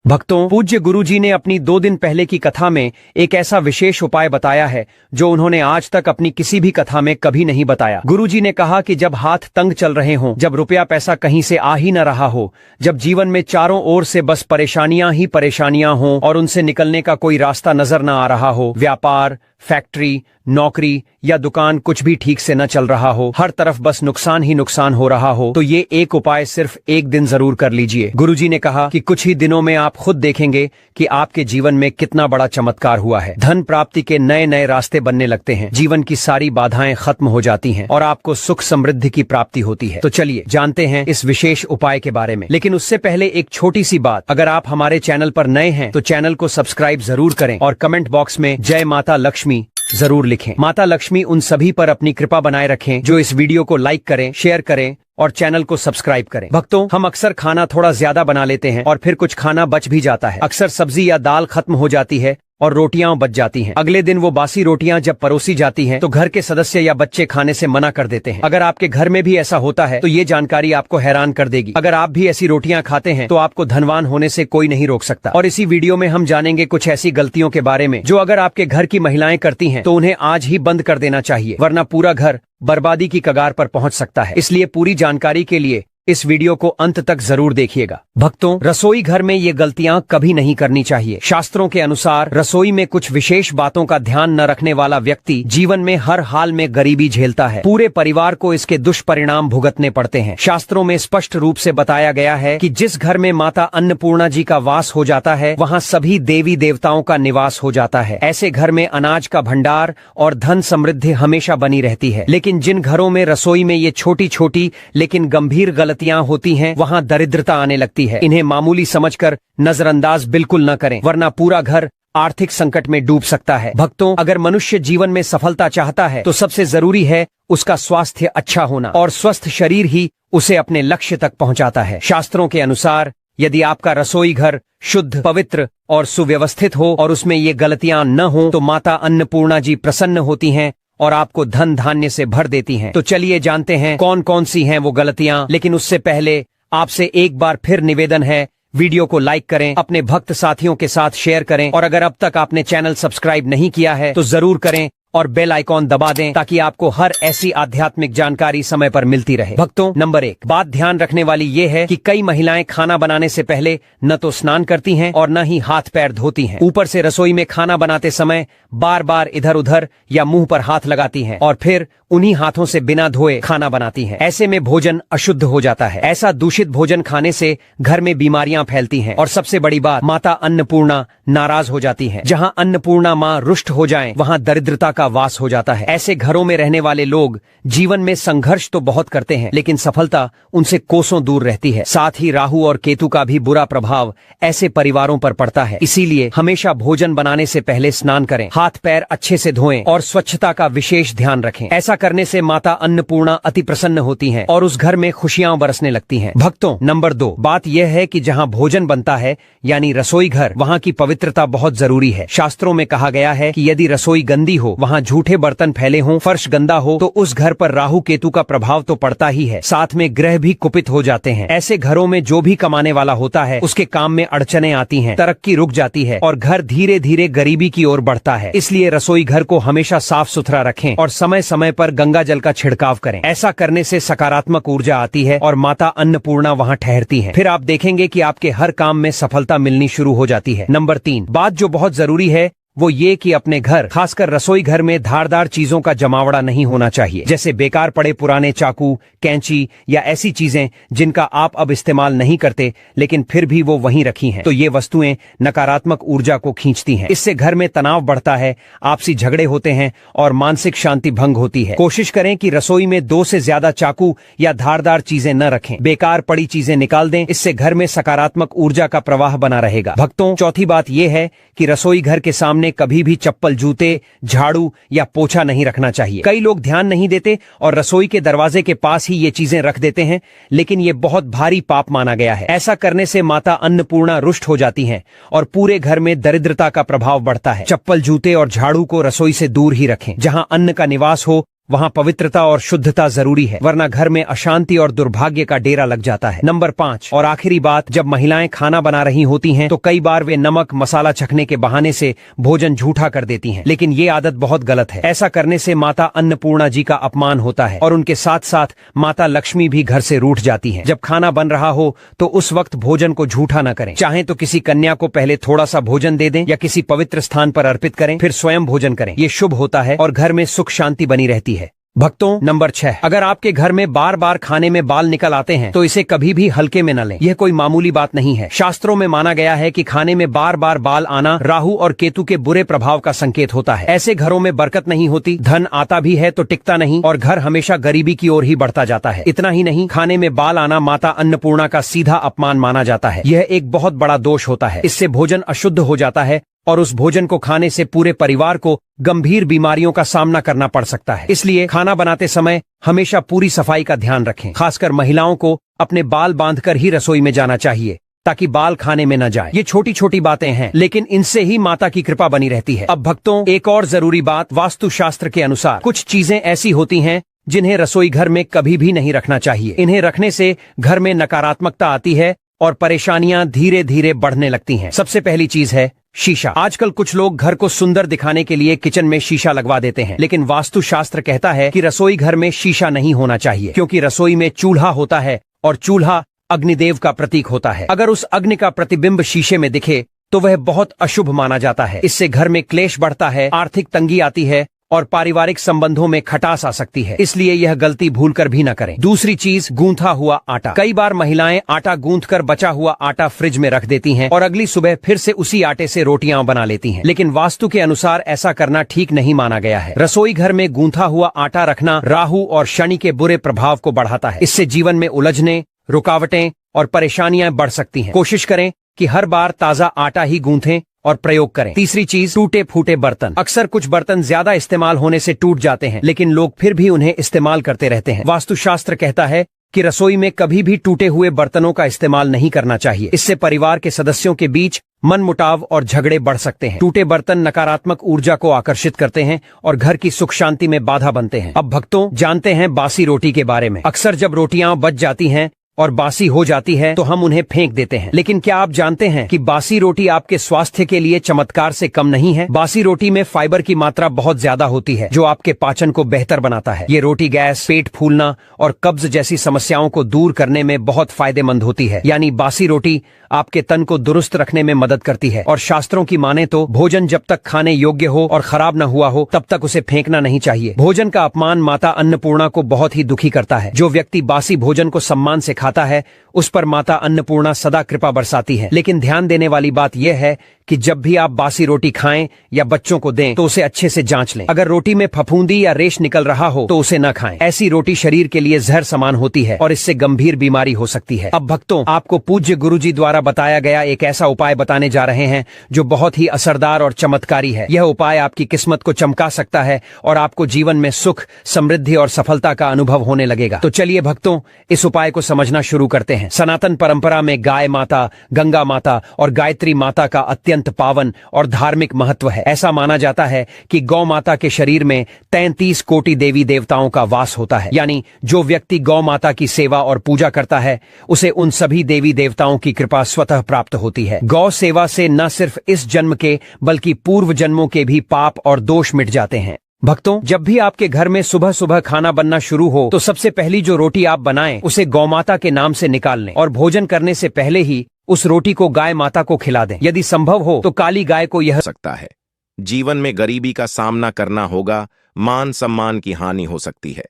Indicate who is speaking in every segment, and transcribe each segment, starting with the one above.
Speaker 1: भक्तों, पूज्य गुरुजी ने अपनी 2 दिन पहले की कथा में एक ऐसा विशेष उपाय बताया है जो उन्होंने आज तक अपनी किसी भी कथा में कभी नहीं बताया। गुरुजी ने कहा कि जब हाथ तंग चल रहे हों, जब रुपया पैसा कहीं से आ ही न रहा हो, जब जीवन में चारों ओर से बस परेशानियां ही परेशानियां हों और उनसे निकलने का कोई रास्ता नजर न आ रहा हो, व्यापार, फैक्ट्री, नौकरी या दुकान कुछ भी ठीक से न चल रहा हो, हर तरफ बस नुकसान ही नुकसान हो रहा हो, तो ये एक उपाय सिर्फ एक दिन जरूर कर लीजिए। गुरुजी ने कहा कि कुछ ही दिनों में आप खुद देखेंगे कि आपके जीवन में कितना बड़ा चमत्कार हुआ है। धन प्राप्ति के नए नए रास्ते बनने लगते हैं, जीवन की सारी बाधाएं खत्म हो जाती हैं और आपको सुख समृद्धि की प्राप्ति होती है। तो चलिए जानते हैं इस विशेष उपाय के बारे में। लेकिन उससे पहले एक छोटी सी बात, अगर आप हमारे चैनल पर नए हैं तो चैनल को सब्सक्राइब जरूर करें और कमेंट बॉक्स में जय माता लक्ष्मी जरूर लिखें। माता लक्ष्मी उन सभी पर अपनी कृपा बनाए रखें जो इस वीडियो को लाइक करें, शेयर करें और चैनल को सब्सक्राइब करें। भक्तों, हम अक्सर खाना थोड़ा ज्यादा बना लेते हैं और फिर कुछ खाना बच भी जाता है। अक्सर सब्जी या दाल खत्म हो जाती है और रोटियां बच जाती हैं। अगले दिन वो बासी रोटियां जब परोसी जाती हैं तो घर के सदस्य या बच्चे खाने से मना कर देते हैं। अगर आपके घर में भी ऐसा होता है तो ये जानकारी आपको हैरान कर देगी। अगर आप भी ऐसी रोटियां खाते हैं तो आपको धनवान होने से कोई नहीं रोक सकता। और इसी वीडियो में हम जानेंगे कुछ ऐसी गलतियों के बारे में जो अगर आपके घर की महिलाएं करती हैं तो उन्हें आज ही बंद कर देना चाहिए, वरना पूरा घर बर्बादी की कगार पर पहुंच सकता है। इसलिए पूरी जानकारी के लिए इस वीडियो को अंत तक जरूर देखिएगा। भक्तों, रसोई घर में ये गलतियां कभी नहीं करनी चाहिए। शास्त्रों के अनुसार रसोई में कुछ विशेष बातों का ध्यान न रखने वाला व्यक्ति जीवन में हर हाल में गरीबी झेलता है। पूरे परिवार को इसके दुष्परिणाम भुगतने पड़ते हैं। शास्त्रों में स्पष्ट रूप से बताया गया है कि जिस घर में माता अन्नपूर्णा जी का वास हो जाता है वहाँ सभी देवी देवताओं का निवास हो जाता है। ऐसे घर में अनाज का भंडार और धन समृद्धि हमेशा बनी रहती है। लेकिन जिन घरों में रसोई में ये छोटी छोटी लेकिन गंभीर गलतियां होती हैं, वहाँ दरिद्रता आने लगती है। इन्हें मामूली समझकर नजरअंदाज बिल्कुल न करें, वरना पूरा घर आर्थिक संकट में डूब सकता है। भक्तों, अगर मनुष्य जीवन में सफलता चाहता है तो सबसे जरूरी है उसका स्वास्थ्य अच्छा होना, और स्वस्थ शरीर ही उसे अपने लक्ष्य तक पहुंचाता है। शास्त्रों के अनुसार यदि आपका रसोई घर शुद्ध, पवित्र और सुव्यवस्थित हो और उसमें ये गलतियां न हो तो माता अन्नपूर्णा जी प्रसन्न होती हैं और आपको धन धान्य से भर देती हैं। तो चलिए जानते हैं कौन कौन सी हैं वो गलतियां। लेकिन उससे पहले आपसे एक बार फिर निवेदन है, वीडियो को लाइक करें, अपने भक्त साथियों के साथ शेयर करें और अगर अब तक आपने चैनल सब्सक्राइब नहीं किया है तो जरूर करें और बेल आइकॉन दबा दें ताकि आपको हर ऐसी आध्यात्मिक जानकारी समय पर मिलती रहे। भक्तों, नंबर 1 बात ध्यान रखने वाली ये है कि कई महिलाएं खाना बनाने से पहले न तो स्नान करती हैं और न ही हाथ पैर धोती हैं। ऊपर से रसोई में खाना बनाते समय बार बार इधर उधर या मुंह पर हाथ लगाती हैं और फिर उन्हीं हाथों से बिना धोए खाना बनाती हैं। ऐसे में भोजन अशुद्ध हो जाता है। ऐसा दूषित भोजन खाने से घर में बीमारियां फैलती हैं और सबसे बड़ी बात, माता अन्नपूर्णा नाराज हो जाती है। जहां अन्नपूर्णा मां रुष्ट हो जाएं, वहां दरिद्रता का वास हो जाता है। ऐसे घरों में रहने वाले लोग जीवन में संघर्ष तो बहुत करते हैं लेकिन सफलता उनसे कोसों दूर रहती है। साथ ही राहु और केतु का भी बुरा प्रभाव ऐसे परिवारों पर पड़ता है। इसीलिए हमेशा भोजन बनाने से पहले स्नान करें, हाथ पैर अच्छे से धोएं और स्वच्छता का विशेष ध्यान रखें। ऐसा करने से माता अन्नपूर्णा अति प्रसन्न होती हैं और उस घर में खुशियां बरसने लगती हैं। भक्तों, नंबर 2 बात यह है कि जहां भोजन बनता है यानी रसोई घर, वहां की पवित्रता बहुत जरूरी है। शास्त्रों में कहा गया है कि यदि रसोई गंदी हो, वहां झूठे बर्तन फैले हों, फर्श गंदा हो तो उस घर पर राहु केतु का प्रभाव तो पड़ता ही है, साथ में ग्रह भी कुपित हो जाते हैं। ऐसे घरों में जो भी कमाने वाला होता है उसके काम में अड़चने आती हैं, तरक्की रुक जाती है और घर धीरे धीरे गरीबी की ओर बढ़ता है। इसलिए रसोई घर को हमेशा साफ सुथरा रखें और समय समय पर गंगा जल का छिड़काव करें। ऐसा करने से सकारात्मक ऊर्जा आती है और माता अन्नपूर्णा वहां ठहरती है। फिर आप देखेंगे कि आपके हर काम में सफलता मिलनी शुरू हो जाती है। नंबर 3 बात जो बहुत जरूरी है वो ये कि अपने घर, खासकर रसोई घर में धारदार चीजों का जमावड़ा नहीं होना चाहिए, जैसे बेकार पड़े पुराने चाकू, कैंची या ऐसी चीजें जिनका आप अब इस्तेमाल नहीं करते लेकिन फिर भी वो वहीं रखी हैं। तो ये वस्तुएं नकारात्मक ऊर्जा को खींचती हैं। इससे घर में तनाव बढ़ता है, आपसी झगड़े होते हैं और मानसिक शांति भंग होती है। कोशिश करें कि रसोई में 2 से ज्यादा चाकू या धारदार चीजें न रखें। बेकार पड़ी चीजें निकाल दें, इससे घर में सकारात्मक ऊर्जा का प्रवाह बना रहेगा। भक्तों, चौथी बात यह है कि रसोई घर के सामने कभी भी चप्पल, जूते, झाड़ू या पोछा नहीं रखना चाहिए। कई लोग ध्यान नहीं देते और रसोई के दरवाजे के पास ही ये चीजें रख देते हैं, लेकिन ये बहुत भारी पाप माना गया है। ऐसा करने से माता अन्नपूर्णा रुष्ट हो जाती हैं और पूरे घर में दरिद्रता का प्रभाव बढ़ता है। चप्पल, जूते और झाड़ू को रसोई से दूर ही रखें। जहां अन्न का निवास हो वहाँ पवित्रता और शुद्धता जरूरी है, वरना घर में अशांति और दुर्भाग्य का डेरा लग जाता है। नंबर 5 और आखिरी बात, जब महिलाएं खाना बना रही होती हैं तो कई बार वे नमक मसाला चखने के बहाने से भोजन झूठा कर देती हैं, लेकिन ये आदत बहुत गलत है। ऐसा करने से माता अन्नपूर्णा जी का अपमान होता है और उनके साथ साथ माता लक्ष्मी भी घर से रूठ जाती हैं। जब खाना बन रहा हो तो उस वक्त भोजन को झूठा न करें। चाहे तो किसी कन्या को पहले थोड़ा सा भोजन दे दें या किसी पवित्र स्थान पर अर्पित करें, फिर स्वयं भोजन करें। ये शुभ होता है और घर में सुख शांति बनी रहती है। भक्तों, नंबर 6, अगर आपके घर में बार बार खाने में बाल निकल आते हैं तो इसे कभी भी हल्के में न लें। यह कोई मामूली बात नहीं है। शास्त्रों में माना गया है कि खाने में बार बार बाल आना राहु और केतु के बुरे प्रभाव का संकेत होता है। ऐसे घरों में बरकत नहीं होती, धन आता भी है तो टिकता नहीं और घर हमेशा गरीबी की ओर ही बढ़ता जाता है। इतना ही नहीं, खाने में बाल आना माता अन्नपूर्णा का सीधा अपमान माना जाता है। यह एक बहुत बड़ा दोष होता है। इससे भोजन अशुद्ध हो जाता है और उस भोजन को खाने से पूरे परिवार को गंभीर बीमारियों का सामना करना पड़ सकता है। इसलिए खाना बनाते समय हमेशा पूरी सफाई का ध्यान रखें। खासकर महिलाओं को अपने बाल बांधकर ही रसोई में जाना चाहिए ताकि बाल खाने में न जाए। ये छोटी छोटी बातें हैं, लेकिन इनसे ही माता की कृपा बनी रहती है। अब भक्तों, एक और जरूरी बात, वास्तुशास्त्र के अनुसार कुछ चीजें ऐसी होती हैं जिन्हें रसोई घर में कभी भी नहीं रखना चाहिए। इन्हें रखने से घर में नकारात्मकता आती है और परेशानियां धीरे धीरे बढ़ने लगती हैं। सबसे पहली चीज है शीशा। आजकल कुछ लोग घर को सुंदर दिखाने के लिए किचन में शीशा लगवा देते हैं, लेकिन वास्तुशास्त्र कहता है कि रसोई घर में शीशा नहीं होना चाहिए, क्योंकि रसोई में चूल्हा होता है और चूल्हा अग्निदेव का प्रतीक होता है। अगर उस अग्नि का प्रतिबिंब शीशे में दिखे तो वह बहुत अशुभ माना जाता है। इससे घर में क्लेश बढ़ता है, आर्थिक तंगी आती है और पारिवारिक संबंधों में खटास आ सकती है। इसलिए यह गलती भूलकर भी न करें। दूसरी चीज, गूंथा हुआ आटा। कई बार महिलाएं आटा गूंथकर बचा हुआ आटा फ्रिज में रख देती हैं और अगली सुबह फिर से उसी आटे से रोटियां बना लेती हैं, लेकिन वास्तु के अनुसार ऐसा करना ठीक नहीं माना गया है। रसोई घर में गूंथा हुआ आटा रखना राहु और शनि के बुरे प्रभाव को बढ़ाता है। इससे जीवन में उलझने, रुकावटें और परेशानियां बढ़ सकती हैं। कोशिश करें कि हर बार ताजा आटा ही गूंथें और प्रयोग करें। तीसरी चीज, टूटे फूटे बर्तन। अक्सर कुछ बर्तन ज्यादा इस्तेमाल होने से टूट जाते हैं, लेकिन लोग फिर भी उन्हें इस्तेमाल करते रहते हैं। वास्तुशास्त्र कहता है कि रसोई में कभी भी टूटे हुए बर्तनों का इस्तेमाल नहीं करना चाहिए। इससे परिवार के सदस्यों के बीच मनमुटाव और झगड़े बढ़ सकते हैं। टूटे बर्तन नकारात्मक ऊर्जा को आकर्षित करते हैं और घर की सुख शांति में बाधा बनते हैं। अब भक्तों, जानते हैं बासी रोटी के बारे में। अक्सर जब रोटियां बच जाती हैं और बासी हो जाती है तो हम उन्हें फेंक देते हैं, लेकिन क्या आप जानते हैं कि बासी रोटी आपके स्वास्थ्य के लिए चमत्कार से कम नहीं है। बासी रोटी में फाइबर की मात्रा बहुत ज्यादा होती है, जो आपके पाचन को बेहतर बनाता है। ये रोटी गैस, पेट फूलना और कब्ज जैसी समस्याओं को दूर करने में बहुत फायदेमंद होती है। यानी बासी रोटी आपके तन को दुरुस्त रखने में मदद करती है। और शास्त्रों की माने तो भोजन जब तक खाने योग्य हो और खराब न हुआ हो तब तक उसे फेंकना नहीं चाहिए। भोजन का अपमान माता अन्नपूर्णा को बहुत ही दुखी करता है। जो व्यक्ति बासी भोजन को सम्मान से खाता है उस पर माता अन्नपूर्णा सदा कृपा बरसाती है। लेकिन ध्यान देने वाली बात यह है कि जब भी आप बासी रोटी खाएं या बच्चों को दें तो उसे अच्छे से जांच लें। अगर रोटी में फफूंदी या रेश निकल रहा हो तो उसे न खाएं। ऐसी रोटी शरीर के लिए जहर समान होती है और इससे गंभीर बीमारी हो सकती है। अब भक्तों, आपको पूज्य गुरुजी द्वारा बताया गया एक ऐसा उपाय बताने जा रहे हैं जो बहुत ही असरदार और चमत्कारी है। यह उपाय आपकी किस्मत को चमका सकता है और आपको जीवन में सुख, समृद्धि और सफलता का अनुभव होने लगेगा। तो चलिए भक्तों, इस उपाय को समझना शुरू करते हैं। सनातन परंपरा में गाय माता, गंगा माता और गायत्री माता का अत्यंत पावन और धार्मिक महत्व है। ऐसा माना जाता है कि गौ माता के शरीर में 33 कोटि देवी देवताओं का वास होता है। यानी जो व्यक्ति गौ माता की सेवा और पूजा करता है उसे उन सभी देवी देवताओं की कृपा स्वतः प्राप्त होती है। गौ सेवा से न सिर्फ इस जन्म के बल्कि पूर्व जन्मों के भी पाप और दोष मिट जाते हैं। भक्तों, जब भी आपके घर में सुबह सुबह खाना बनना शुरू हो तो सबसे पहली जो रोटी आप बनाएं उसे गौमाता के नाम से निकाल लें और भोजन करने से पहले ही उस रोटी को गाय माता को खिला दें। यदि संभव हो तो काली गाय को यह
Speaker 2: सकता है। जीवन में गरीबी का सामना करना होगा, मान सम्मान की हानि हो सकती है।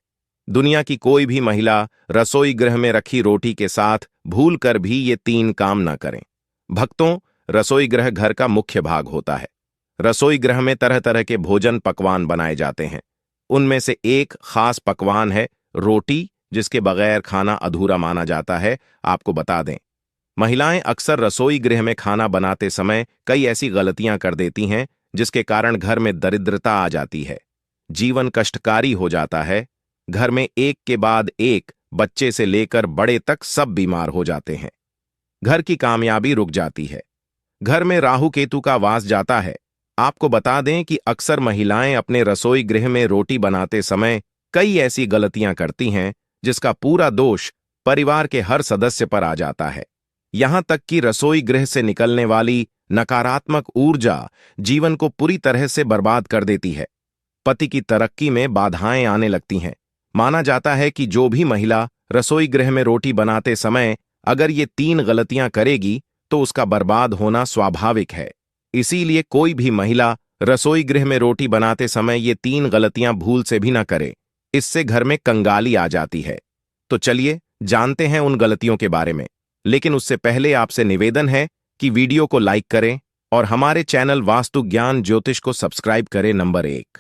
Speaker 2: दुनिया की कोई भी महिला रसोई गृह में रखी रोटी के साथ भूल कर भी ये 3 काम न करें। भक्तों, रसोई गृह घर का मुख्य भाग होता है। रसोई गृह में तरह तरह के भोजन पकवान बनाए जाते हैं। उनमें से एक खास पकवान है रोटी, जिसके बगैर खाना अधूरा माना जाता है। आपको बता दें, महिलाएं अक्सर रसोई गृह में खाना बनाते समय कई ऐसी गलतियां कर देती हैं जिसके कारण घर में दरिद्रता आ जाती है, जीवन कष्टकारी हो जाता है। घर में एक के बाद एक, बच्चे से लेकर बड़े तक सब बीमार हो जाते हैं। घर की कामयाबी रुक जाती है। घर में राहु केतु का वास जाता है। आपको बता दें कि अक्सर महिलाएं अपने रसोई गृह में रोटी बनाते समय कई ऐसी गलतियां करती हैं जिसका पूरा दोष परिवार के हर सदस्य पर आ जाता है। यहां तक कि रसोई गृह से निकलने वाली नकारात्मक ऊर्जा जीवन को पूरी तरह से बर्बाद कर देती है। पति की तरक्की में बाधाएं आने लगती हैं। माना जाता है कि जो भी महिला रसोई गृह में रोटी बनाते समय अगर ये 3 गलतियां करेगी तो उसका बर्बाद होना स्वाभाविक है। इसीलिए कोई भी महिला रसोई गृह में रोटी बनाते समय ये 3 गलतियां भूल से भी ना करे। इससे घर में कंगाली आ जाती है। तो चलिए जानते हैं उन गलतियों के बारे में। लेकिन उससे पहले आपसे निवेदन है कि वीडियो को लाइक करें और हमारे चैनल वास्तु ज्ञान ज्योतिष को सब्सक्राइब करें। नंबर 1।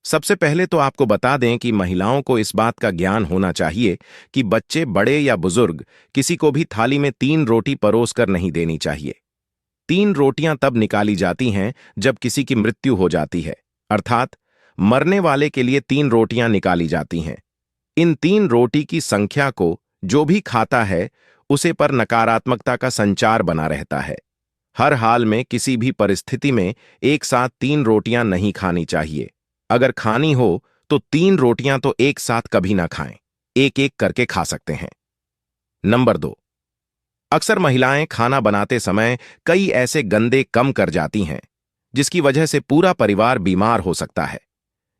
Speaker 2: सबसे पहले तो आपको बता दें कि महिलाओं को इस बात का ज्ञान होना चाहिए कि बच्चे, बड़े या बुजुर्ग, किसी को भी थाली में 3 रोटी परोस कर नहीं देनी चाहिए। 3 रोटियां तब निकाली जाती हैं जब किसी की मृत्यु हो जाती है, अर्थात मरने वाले के लिए 3 रोटियां निकाली जाती हैं। इन 3 रोटी की संख्या को जो भी खाता है उसे पर नकारात्मकता का संचार बना रहता है। हर हाल में, किसी भी परिस्थिति में एक साथ 3 रोटियां नहीं खानी चाहिए। अगर खानी हो तो 3 रोटियां तो एक साथ कभी ना खाएं, एक एक करके खा सकते हैं। नंबर 2। अक्सर महिलाएं खाना बनाते समय कई ऐसे गंदे कम कर जाती हैं जिसकी वजह से पूरा परिवार बीमार हो सकता है।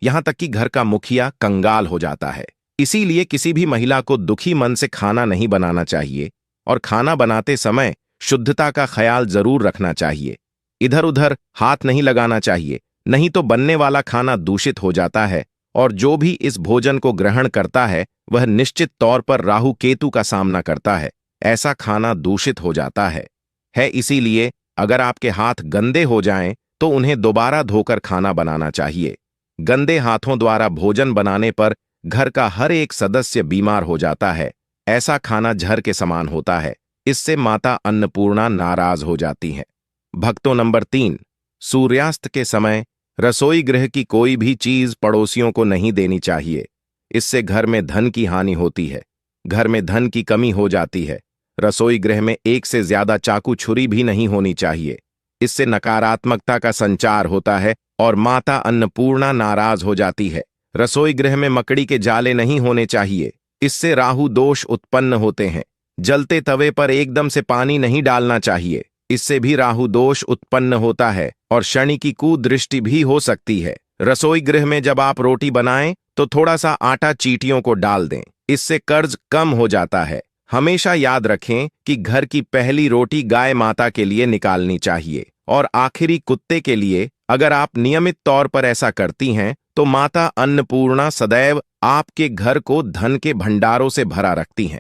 Speaker 2: यहां तक कि घर का मुखिया कंगाल हो जाता है। इसीलिए किसी भी महिला को दुखी मन से खाना नहीं बनाना चाहिए और खाना बनाते समय शुद्धता का ख्याल जरूर रखना चाहिए। इधर उधर हाथ नहीं लगाना चाहिए, नहीं तो बनने वाला खाना दूषित हो जाता है और जो भी इस भोजन को ग्रहण करता है वह निश्चित तौर पर राहु केतु का सामना करता है। ऐसा खाना दूषित हो जाता है। इसीलिए अगर आपके हाथ गंदे हो जाएं तो उन्हें दोबारा धोकर खाना बनाना चाहिए। गंदे हाथों द्वारा भोजन बनाने पर घर का हर एक सदस्य बीमार हो जाता है। ऐसा खाना जहर के समान होता है। इससे माता अन्नपूर्णा नाराज हो जाती है। भक्तों, नंबर 3। सूर्यास्त के समय रसोई गृह की कोई भी चीज पड़ोसियों को नहीं देनी चाहिए। इससे घर में धन की हानि होती है। घर में धन की कमी हो जाती है। रसोई गृह में एक से ज्यादा चाकू छुरी भी नहीं होनी चाहिए। इससे नकारात्मकता का संचार होता है और माता अन्नपूर्णा नाराज हो जाती है। रसोई गृह में मकड़ी के जाले नहीं होने चाहिए। इससे राहु दोष उत्पन्न होते हैं। जलते तवे पर एकदम से पानी नहीं डालना चाहिए। इससे भी राहु दोष उत्पन्न होता है और शनि की कुदृष्टि भी हो सकती है। रसोई गृह में जब आप रोटी बनाएं तो थोड़ा सा आटा चींटियों को डाल दें। इससे कर्ज कम हो जाता है। हमेशा याद रखें कि घर की पहली रोटी गाय माता के लिए निकालनी चाहिए और आखिरी कुत्ते के लिए। अगर आप नियमित तौर पर ऐसा करती हैं तो माता अन्नपूर्णा सदैव आपके घर को धन के भंडारों से भरा रखती हैं।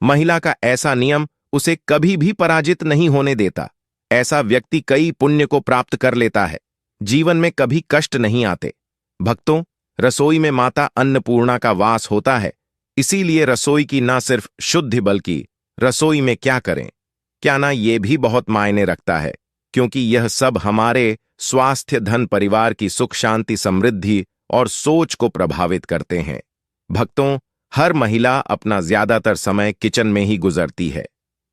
Speaker 2: महिला का ऐसा नियम उसे कभी भी पराजित नहीं होने देता। ऐसा व्यक्ति कई पुण्य को प्राप्त कर लेता है। जीवन में कभी कष्ट नहीं आते। भक्तों, रसोई में माता अन्नपूर्णा का वास होता है। इसीलिए रसोई की ना सिर्फ शुद्धि बल्कि रसोई में क्या करें, क्या ना, ये भी बहुत मायने रखता है, क्योंकि यह सब हमारे स्वास्थ्य, धन, परिवार की सुख, शांति, समृद्धि और सोच को प्रभावित करते हैं। भक्तों, हर महिला अपना ज्यादातर समय किचन में ही गुजरती है।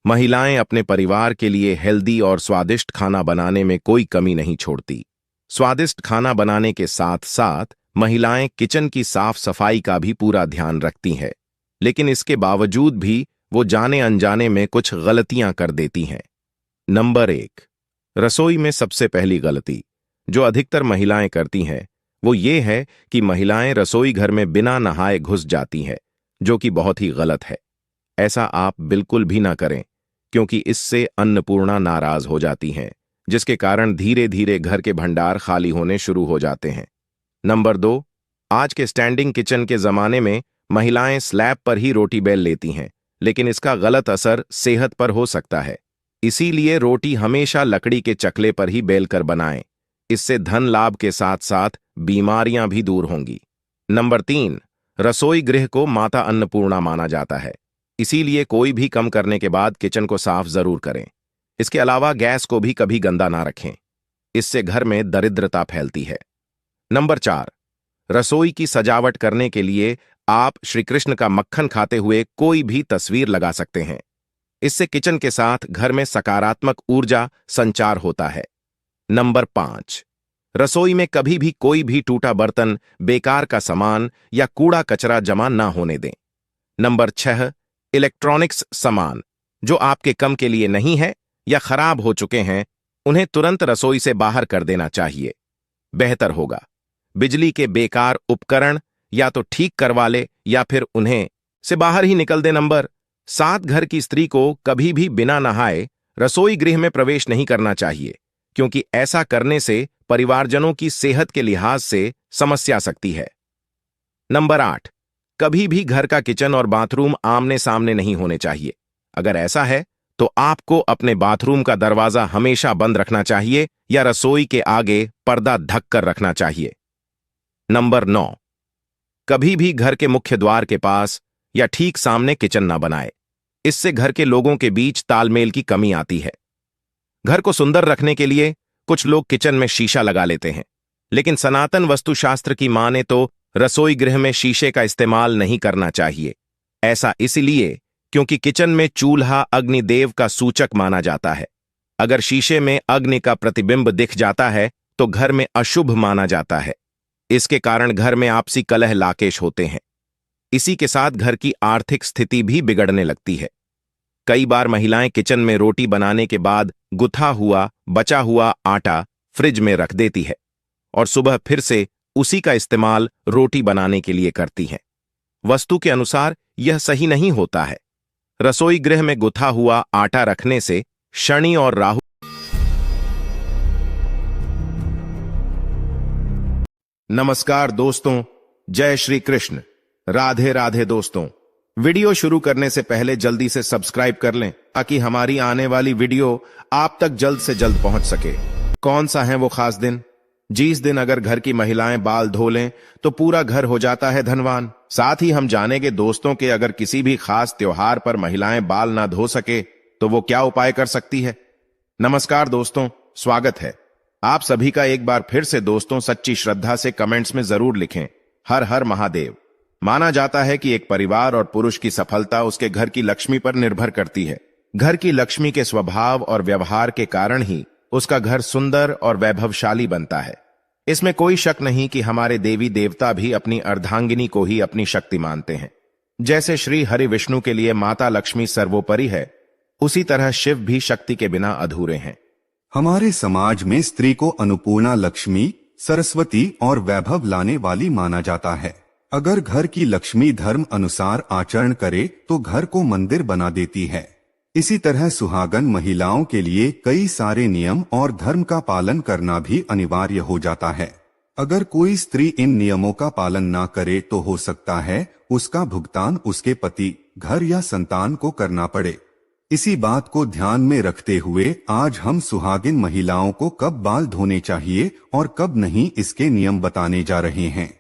Speaker 2: महिलाएं अपने परिवार के लिए हेल्दी और स्वादिष्ट खाना बनाने में कोई कमी नहीं छोड़ती। स्वादिष्ट खाना बनाने के साथ साथ महिलाएं किचन की साफ सफाई का भी पूरा ध्यान रखती हैं। लेकिन इसके बावजूद भी वो जाने अनजाने में कुछ गलतियां कर देती हैं। नंबर 1। रसोई में सबसे पहली गलती जो अधिकतर महिलाएं करती हैं वो ये है कि महिलाएं रसोई घर में बिना नहाए घुस जाती हैं, जो कि बहुत ही गलत है। ऐसा आप बिल्कुल भी ना करें, क्योंकि इससे अन्नपूर्णा नाराज हो जाती हैं, जिसके कारण धीरे धीरे घर के भंडार खाली होने शुरू हो जाते हैं। नंबर 2। आज के स्टैंडिंग किचन के जमाने में महिलाएं स्लैब पर ही रोटी बेल लेती हैं, लेकिन इसका गलत असर सेहत पर हो सकता है। इसीलिए रोटी हमेशा लकड़ी के चकले पर ही बेल कर बनाएं। इससे धन लाभ के साथ साथ बीमारियां भी दूर होंगी। नंबर 3। रसोई गृह को माता अन्नपूर्णा माना जाता है। इसीलिए कोई भी कम करने के बाद किचन को साफ जरूर करें। इसके अलावा गैस को भी कभी गंदा ना रखें। इससे घर में दरिद्रता फैलती है। नंबर 4। रसोई की सजावट करने के लिए आप श्री कृष्ण का मक्खन खाते हुए कोई भी तस्वीर लगा सकते हैं। इससे किचन के साथ घर में सकारात्मक ऊर्जा संचार होता है। नंबर 5। रसोई में कभी भी कोई भी टूटा बर्तन, बेकार का सामान या कूड़ा कचरा जमा ना होने दें। नंबर 6, इलेक्ट्रॉनिक्स सामान जो आपके काम के लिए नहीं है या खराब हो चुके हैं, उन्हें तुरंत रसोई से बाहर कर देना चाहिए। बेहतर होगा बिजली के बेकार उपकरण या तो ठीक करवा ले या फिर उन्हें से बाहर ही निकल दे। नंबर 7, घर की स्त्री को कभी भी बिना नहाए रसोई गृह में प्रवेश नहीं करना चाहिए, क्योंकि ऐसा करने से परिवारजनों की सेहत के लिहाज से समस्या आ सकती है। नंबर 8, कभी भी घर का किचन और बाथरूम आमने सामने नहीं होने चाहिए। अगर ऐसा है तो आपको अपने बाथरूम का दरवाजा हमेशा बंद रखना चाहिए या रसोई के आगे पर्दा ढक कर रखना चाहिए। नंबर 9, कभी भी घर के मुख्य द्वार के पास या ठीक सामने किचन ना बनाए। इससे घर के लोगों के बीच तालमेल की कमी आती है। घर को सुंदर रखने के लिए कुछ लोग किचन में शीशा लगा लेते हैं, लेकिन सनातन वास्तुशास्त्र की माने तो रसोई गृह में शीशे का इस्तेमाल नहीं करना चाहिए। ऐसा इसलिए क्योंकि किचन में चूल्हा अग्निदेव का सूचक माना जाता है। अगर शीशे में अग्नि का प्रतिबिंब दिख जाता है तो घर में अशुभ माना जाता है। इसके कारण घर में आपसी कलह लाकेश होते हैं। इसी के साथ घर की आर्थिक स्थिति भी बिगड़ने लगती है। कई बार महिलाएं किचन में रोटी बनाने के बाद गुथा हुआ बचा हुआ आटा फ्रिज में रख देती है और सुबह फिर से उसी का इस्तेमाल रोटी बनाने के लिए करती हैं। वस्तु के अनुसार यह सही नहीं होता है। रसोई गृह में गुथा हुआ आटा रखने से शनि और राहु। नमस्कार दोस्तों, जय श्री कृष्ण, राधे राधे। दोस्तों, वीडियो शुरू करने से पहले जल्दी से सब्सक्राइब कर लें ताकि हमारी आने वाली वीडियो आप तक जल्द से जल्द पहुंच सके। कौन सा है वो खास दिन? जिस दिन अगर घर की महिलाएं बाल धो लें तो पूरा घर हो जाता है धनवान। साथ ही हम जानेंगे दोस्तों के अगर किसी भी खास त्योहार पर महिलाएं बाल ना धो सके तो वो क्या उपाय कर सकती है। नमस्कार दोस्तों, स्वागत है आप सभी का एक बार फिर से। दोस्तों, सच्ची श्रद्धा से कमेंट्स में जरूर लिखें हर हर महादेव। माना जाता है कि एक परिवार और पुरुष की सफलता उसके घर की लक्ष्मी पर निर्भर करती है। घर की लक्ष्मी के स्वभाव और व्यवहार के कारण ही उसका घर सुंदर और वैभवशाली बनता है। इसमें कोई शक नहीं कि हमारे देवी देवता भी अपनी अर्धांगिनी को ही अपनी शक्ति मानते हैं। जैसे श्री हरि विष्णु के लिए माता लक्ष्मी सर्वोपरि है, उसी तरह शिव भी शक्ति के बिना अधूरे हैं।
Speaker 3: हमारे समाज में स्त्री को अन्नपूर्णा, लक्ष्मी, सरस्वती और वैभव लाने वाली माना जाता है। अगर घर की लक्ष्मी धर्म अनुसार आचरण करे तो घर को मंदिर बना देती है। इसी तरह सुहागन महिलाओं के लिए कई सारे नियम और धर्म का पालन करना भी अनिवार्य हो जाता है। अगर कोई स्त्री इन नियमों का पालन ना करे तो हो सकता है उसका भुगतान उसके पति, घर या संतान को करना पड़े। इसी बात को ध्यान में रखते हुए आज हम सुहागिन महिलाओं को कब बाल धोने चाहिए और कब नहीं, इसके नियम बताने जा रहे हैं,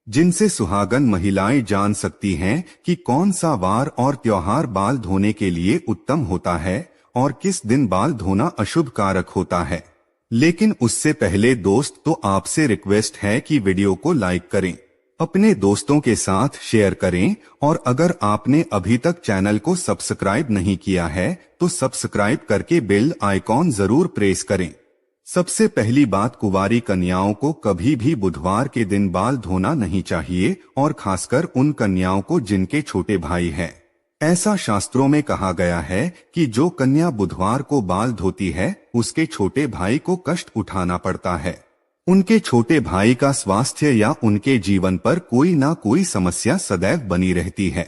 Speaker 3: जिनसे सुहागन महिलाएं जान सकती हैं कि कौन सा वार और त्योहार बाल धोने के लिए उत्तम होता है और किस दिन बाल धोना अशुभ कारक होता है। लेकिन उससे पहले दोस्त, तो आपसे रिक्वेस्ट है कि वीडियो को लाइक करें, अपने दोस्तों के साथ शेयर करें और अगर आपने अभी तक चैनल को सब्सक्राइब नहीं किया है तो सब्सक्राइब करके बेल आइकॉन जरूर प्रेस करें। सबसे पहली बात, कुंवारी कन्याओं को कभी भी बुधवार के दिन बाल धोना नहीं चाहिए और खासकर उन कन्याओं को जिनके छोटे भाई हैं। ऐसा शास्त्रों में कहा गया है कि जो कन्या बुधवार को बाल धोती है उसके छोटे भाई को कष्ट उठाना पड़ता है। उनके छोटे भाई का स्वास्थ्य या उनके जीवन पर कोई ना कोई समस्या सदैव बनी रहती है।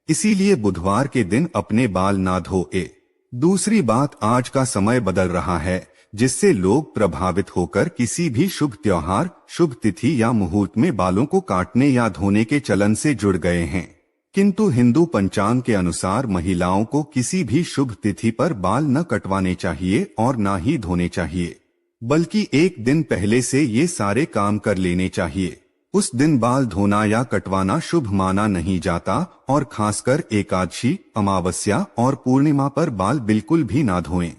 Speaker 3: इसीलिए बुधवार के दिन अपने बाल ना धोए। दूसरी बात, आज का समय बदल रहा है जिससे लोग प्रभावित होकर किसी भी शुभ त्योहार, शुभ तिथि या मुहूर्त में बालों को काटने या धोने के चलन से जुड़ गए हैं। किंतु हिंदू पंचांग के अनुसार महिलाओं को किसी भी शुभ तिथि पर बाल न कटवाने चाहिए और न ही धोने चाहिए, बल्कि एक दिन पहले से ये सारे काम कर लेने चाहिए। उस दिन बाल धोना या कटवाना शुभ माना नहीं जाता और खासकर एकादशी, अमावस्या और पूर्णिमा पर बाल बिल्कुल भी ना धोएं।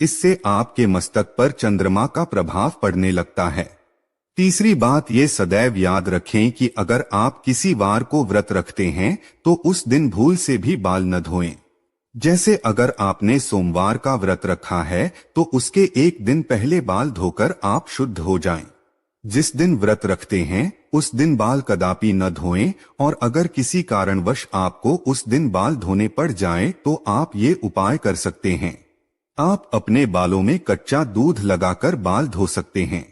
Speaker 3: इससे आपके मस्तक पर चंद्रमा का प्रभाव पड़ने लगता है। तीसरी बात, ये सदैव याद रखें कि अगर आप किसी वार को व्रत रखते हैं तो उस दिन भूल से भी बाल न धोएं। जैसे अगर आपने सोमवार का व्रत रखा है तो उसके एक दिन पहले बाल धोकर आप शुद्ध हो जाएं। जिस दिन व्रत रखते हैं उस दिन बाल कदापि न धोएं, और अगर किसी कारणवश आपको उस दिन बाल धोने पड़ जाएं तो आप ये उपाय कर सकते हैं। आप अपने बालों में कच्चा दूध लगाकर बाल धो सकते हैं।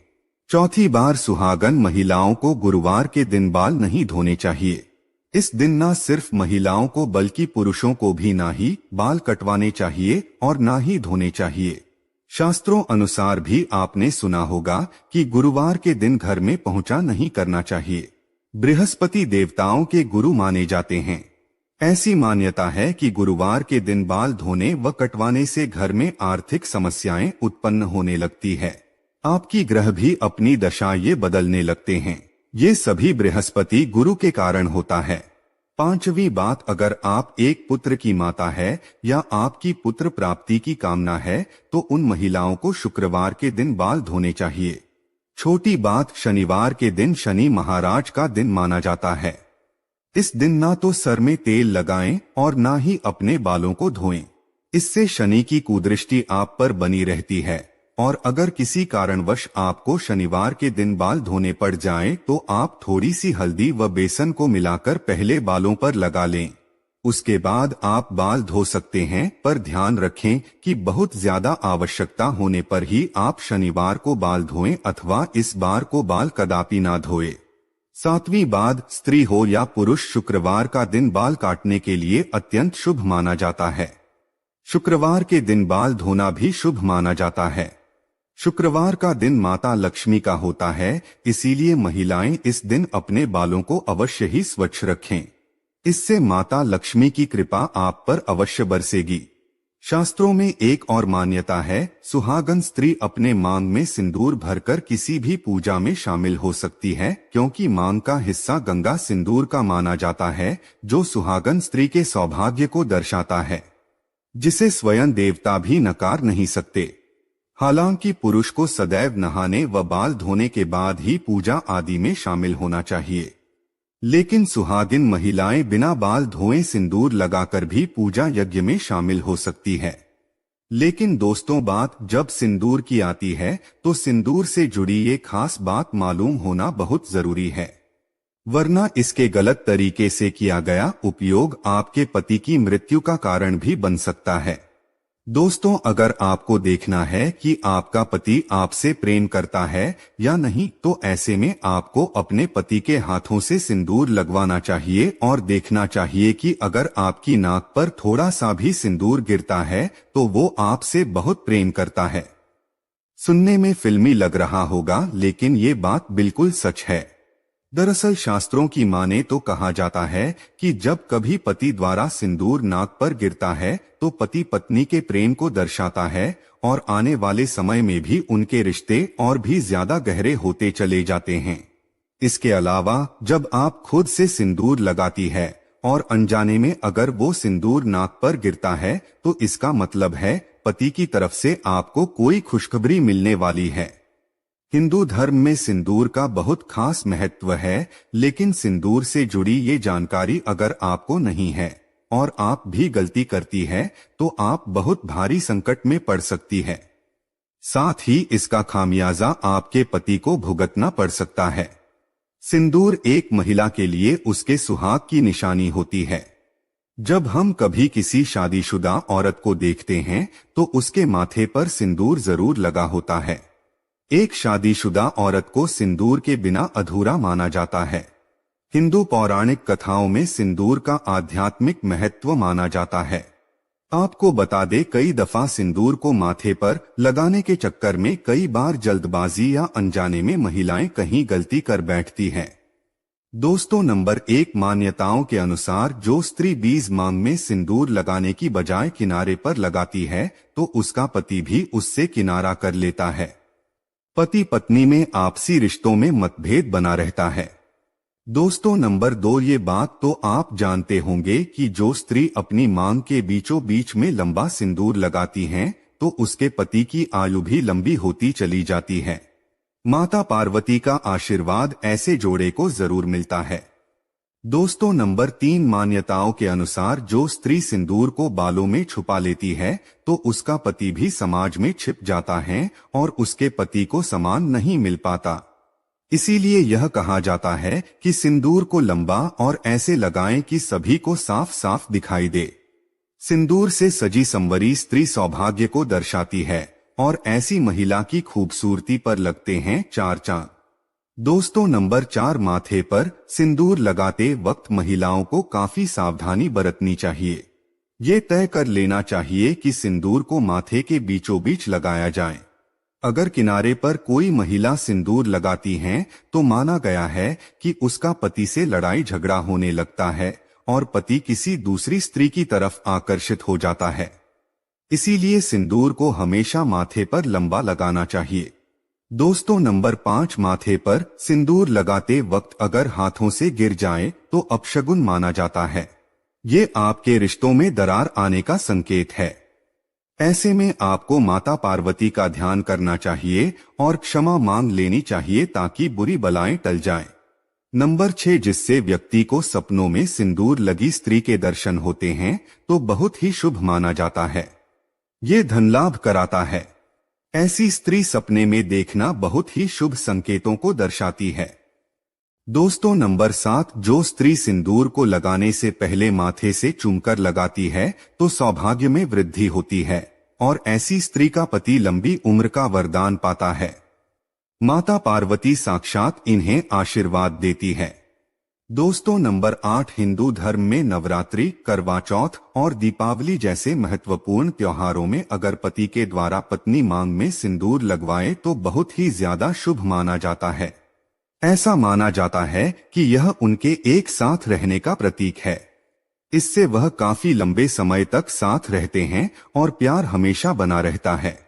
Speaker 3: चौथी बार, सुहागन महिलाओं को गुरुवार के दिन बाल नहीं धोने चाहिए। इस दिन न सिर्फ महिलाओं को बल्कि पुरुषों को भी ना ही बाल कटवाने चाहिए और ना ही धोने चाहिए। शास्त्रों अनुसार भी आपने सुना होगा कि गुरुवार के दिन घर में पहुंचा नहीं करना चाहिए। बृहस्पति देवताओं के गुरु माने जाते हैं। ऐसी मान्यता है कि गुरुवार के दिन बाल धोने व कटवाने से घर में आर्थिक समस्याएं उत्पन्न होने लगती है। आपकी ग्रह भी अपनी दशा ये बदलने लगते हैं। ये सभी बृहस्पति गुरु के कारण होता है। पांचवी बात, अगर आप एक पुत्र की माता है या आपकी पुत्र प्राप्ति की कामना है तो उन महिलाओं को शुक्रवार के दिन बाल धोने चाहिए। छोटी बात, शनिवार के दिन शनि महाराज का दिन माना जाता है। इस दिन ना तो सर में तेल लगाएं और ना ही अपने बालों को धोएं। इससे शनि की कुदृष्टि आप पर बनी रहती है। और अगर किसी कारणवश आपको शनिवार के दिन बाल धोने पड़ जाएं तो आप थोड़ी सी हल्दी व बेसन को मिलाकर पहले बालों पर लगा लें। उसके बाद आप बाल धो सकते हैं, पर ध्यान रखें कि बहुत ज्यादा आवश्यकता होने पर ही आप शनिवार को बाल धोएं अथवा इस बार को बाल कदापि ना धोएं। सातवीं बात, स्त्री हो या पुरुष, शुक्रवार का दिन बाल काटने के लिए अत्यंत शुभ माना जाता है। शुक्रवार के दिन बाल धोना भी शुभ माना जाता है। शुक्रवार का दिन माता लक्ष्मी का होता है, इसीलिए महिलाएं इस दिन अपने बालों को अवश्य ही स्वच्छ रखें। इससे माता लक्ष्मी की कृपा आप पर अवश्य बरसेगी। शास्त्रों में एक और मान्यता है, सुहागन स्त्री अपने मांग में सिंदूर भरकर किसी भी पूजा में शामिल हो सकती है, क्योंकि मांग का हिस्सा गंगा सिंदूर का माना जाता है, जो सुहागन स्त्री के सौभाग्य को दर्शाता है, जिसे स्वयं देवता भी नकार नहीं सकते। हालांकि पुरुष को सदैव नहाने व बाल धोने के बाद ही पूजा आदि में शामिल होना चाहिए, लेकिन सुहागिन महिलाएं बिना बाल धोए सिंदूर लगाकर भी पूजा यज्ञ में शामिल हो सकती है। लेकिन दोस्तों, बात जब सिंदूर की आती है तो सिंदूर से जुड़ी ये खास बात मालूम होना बहुत जरूरी है, वरना इसके गलत तरीके से किया गया उपयोग आपके पति की मृत्यु का कारण भी बन सकता है। दोस्तों, अगर आपको देखना है कि आपका पति आपसे प्रेम करता है या नहीं, तो ऐसे में आपको अपने पति के हाथों से सिंदूर लगवाना चाहिए और देखना चाहिए कि अगर आपकी नाक पर थोड़ा सा भी सिंदूर गिरता है तो वो आपसे बहुत प्रेम करता है। सुनने में फिल्मी लग रहा होगा, लेकिन ये बात बिल्कुल सच है। दरअसल शास्त्रों की माने तो कहा जाता है कि जब कभी पति द्वारा सिंदूर नाक पर गिरता है तो पति पत्नी के प्रेम को दर्शाता है और आने वाले समय में भी उनके रिश्ते और भी ज्यादा गहरे होते चले जाते हैं। इसके अलावा जब आप खुद से सिंदूर लगाती है और अनजाने में अगर वो सिंदूर नाक पर गिरता है तो इसका मतलब है पति की तरफ से आपको कोई खुशखबरी मिलने वाली है। हिंदू धर्म में सिंदूर का बहुत खास महत्व है, लेकिन सिंदूर से जुड़ी ये जानकारी अगर आपको नहीं है और आप भी गलती करती है तो आप बहुत भारी संकट में पड़ सकती है। साथ ही इसका खामियाजा आपके पति को भुगतना पड़ सकता है। सिंदूर एक महिला के लिए उसके सुहाग की निशानी होती है। जब हम कभी किसी शादीशुदा औरत को देखते हैं तो उसके माथे पर सिंदूर जरूर लगा होता है। एक शादीशुदा औरत को सिंदूर के बिना अधूरा माना जाता है। हिंदू पौराणिक कथाओं में सिंदूर का आध्यात्मिक महत्व माना जाता है। आपको बता दे, कई दफा सिंदूर को माथे पर लगाने के चक्कर में कई बार जल्दबाजी या अनजाने में महिलाएं कहीं गलती कर बैठती हैं। दोस्तों, नंबर 1, मान्यताओं के अनुसार जो स्त्री बीज मांग में सिंदूर लगाने की बजाय किनारे पर लगाती है तो उसका पति भी उससे किनारा कर लेता है। पति पत्नी में आपसी रिश्तों में मतभेद बना रहता है। दोस्तों, नंबर 2, ये बात तो आप जानते होंगे कि जो स्त्री अपनी मांग के बीचों बीच में लंबा सिंदूर लगाती हैं तो उसके पति की आयु भी लंबी होती चली जाती है। माता पार्वती का आशीर्वाद ऐसे जोड़े को जरूर मिलता है। दोस्तों, नंबर 3, मान्यताओं के अनुसार जो स्त्री सिंदूर को बालों में छुपा लेती है तो उसका पति भी समाज में छिप जाता है और उसके पति को सम्मान नहीं मिल पाता। इसीलिए यह कहा जाता है कि सिंदूर को लंबा और ऐसे लगाएं कि सभी को साफ साफ दिखाई दे। सिंदूर से सजी संवरी स्त्री सौभाग्य को दर्शाती है और ऐसी महिला की खूबसूरती पर लगते हैं 4 चांद। दोस्तों, नंबर 4, माथे पर सिंदूर लगाते वक्त महिलाओं को काफी सावधानी बरतनी चाहिए। ये तय कर लेना चाहिए कि सिंदूर को माथे के बीचों बीच लगाया जाए। अगर किनारे पर कोई महिला सिंदूर लगाती है तो माना गया है कि उसका पति से लड़ाई झगड़ा होने लगता है और पति किसी दूसरी स्त्री की तरफ आकर्षित हो जाता है। इसीलिए सिंदूर को हमेशा माथे पर लंबा लगाना चाहिए। दोस्तों, नंबर 5, माथे पर सिंदूर लगाते वक्त अगर हाथों से गिर जाए तो अपशगुन माना जाता है। ये आपके रिश्तों में दरार आने का संकेत है। ऐसे में आपको माता पार्वती का ध्यान करना चाहिए और क्षमा मांग लेनी चाहिए ताकि बुरी बलाएं टल जाएं। नंबर 6, जिससे व्यक्ति को सपनों में सिंदूर लगी स्त्री के दर्शन होते हैं तो बहुत ही शुभ माना जाता है। ये धन लाभ कराता है। ऐसी स्त्री सपने में देखना बहुत ही शुभ संकेतों को दर्शाती है। दोस्तों, नंबर 7, जो स्त्री सिंदूर को लगाने से पहले माथे से चूमकर लगाती है तो सौभाग्य में वृद्धि होती है और ऐसी स्त्री का पति लंबी उम्र का वरदान पाता है। माता पार्वती साक्षात इन्हें आशीर्वाद देती है। दोस्तों, नंबर 8, हिंदू धर्म में नवरात्रि, करवा चौथ और दीपावली जैसे महत्वपूर्ण त्योहारों में अगर पति के द्वारा पत्नी मांग में सिंदूर लगवाए तो बहुत ही ज्यादा शुभ माना जाता है। ऐसा माना जाता है कि यह उनके एक साथ रहने का प्रतीक है। इससे वह काफी लंबे समय तक साथ रहते हैं और प्यार हमेशा बना रहता है।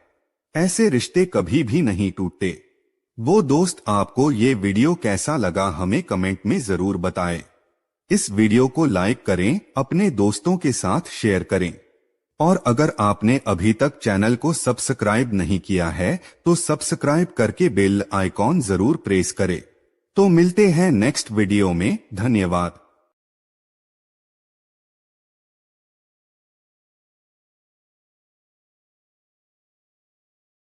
Speaker 3: ऐसे रिश्ते कभी भी नहीं टूटते। वो दोस्त, आपको ये वीडियो कैसा लगा हमें कमेंट में जरूर बताएं। इस वीडियो को लाइक करें, अपने दोस्तों के साथ शेयर करें और अगर आपने अभी तक चैनल को सब्सक्राइब नहीं किया है तो सब्सक्राइब करके बेल आइकॉन जरूर प्रेस करें। तो मिलते हैं नेक्स्ट वीडियो में। धन्यवाद।